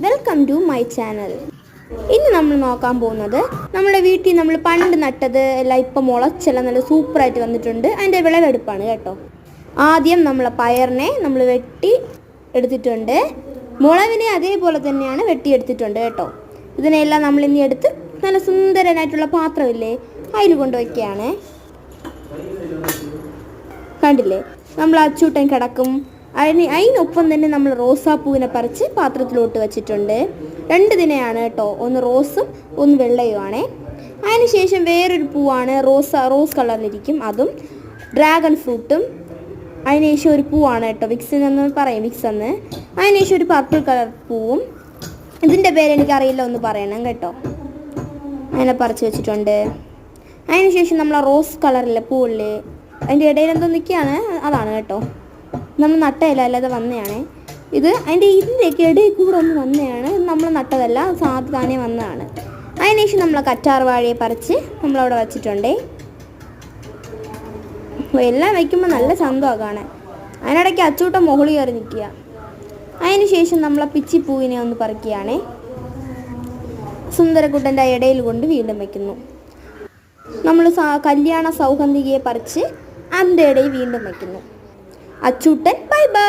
Welcome to my channel. ഇന്ന് നമ്മൾ നോക്കാൻ പോകുന്നത് നമ്മുടെ വീട്ടിൽ നമ്മൾ പണ്ട് നട്ടത് എല്ലാം ഇപ്പം മുളച്ചെല്ലാം നല്ല സൂപ്പറായിട്ട് വന്നിട്ടുണ്ട്. അതിൻ്റെ വിളവെടുപ്പാണ് കേട്ടോ. ആദ്യം നമ്മളെ പയറിനെ നമ്മൾ വെട്ടി എടുത്തിട്ടുണ്ട്. മുളവിനെ അതേപോലെ തന്നെയാണ് വെട്ടിയെടുത്തിട്ടുണ്ട് കേട്ടോ. ഇതിനെല്ലാം നമ്മൾ ഇനി എടുത്ത് നല്ല സുന്ദരനായിട്ടുള്ള പാത്രമില്ലേ അതിൽ കൊണ്ടുവയ്ക്കുകയാണ്. കണ്ടില്ലേ, നമ്മൾ അച്ചൂട്ടൻ കിടക്കും. അതിനൊപ്പം തന്നെ നമ്മൾ റോസാപ്പൂവിനെ പറിച്ച് പാത്രത്തിലോട്ട് വെച്ചിട്ടുണ്ട്. രണ്ട് ദിനയാണ് കേട്ടോ, ഒന്ന് റോസും ഒന്ന് വെള്ളയുമാണ്. അതിനുശേഷം വേറൊരു പൂവാണ് റോസ് കളറിലിരിക്കും, അതും ഡ്രാഗൺ ഫ്രൂട്ടും. അതിനുശേഷം ഒരു പൂവാണ് കേട്ടോ, വിക്സ് എന്ന് പറയും, വിക്സ് എന്ന്. അതിനുശേഷം ഒരു പർപ്പിൾ കളർ പൂവും. ഇതിൻ്റെ പേരെനിക്കറിയില്ല, ഒന്ന് പറയണം കേട്ടോ. അങ്ങനെ പറിച്ച് വെച്ചിട്ടുണ്ട്. അതിനുശേഷം നമ്മൾ റോസ് കളറിലെ പൂവില്ലേ, അതിൻ്റെ ഇടയിൽ എന്തോ നിൽക്കുകയാണ്, അതാണ് കേട്ടോ. നമ്മൾ നട്ടതല്ല, അല്ലാതെ വന്നതാണ് ഇത്. ഇതിൻ്റെയൊക്കെ ഇടയിൽ കൂടെ ഒന്ന് വന്നതാണ്, നമ്മൾ നട്ടതല്ല, സാധാരണ വന്നതാണ്. അതിനുശേഷം നമ്മൾ കറ്റാർ വാഴയെ പറിച്ച് നമ്മളവിടെ വച്ചിട്ടുണ്ട്. എല്ലാം വയ്ക്കുമ്പോൾ നല്ല ചന്തമാണ് കാണാൻ. അതിനിടയ്ക്ക് അച്ചൂട്ടം മുകളിൽ കയറി നിൽക്കുക. അതിനുശേഷം നമ്മളെ പിച്ചിപ്പൂവിനെ ഒന്ന് പറിക്കുകയാണ്. സുന്ദരക്കുട്ടൻ്റെ ഇടയിൽ കൊണ്ട് വീണ്ടും വയ്ക്കുന്നു. നമ്മൾ കല്യാണ സൗഗന്ധികയെ പറിച്ച് അതിൻ്റെ ഇടയിൽ വീണ്ടും വയ്ക്കുന്നു. Achuttan bye bye.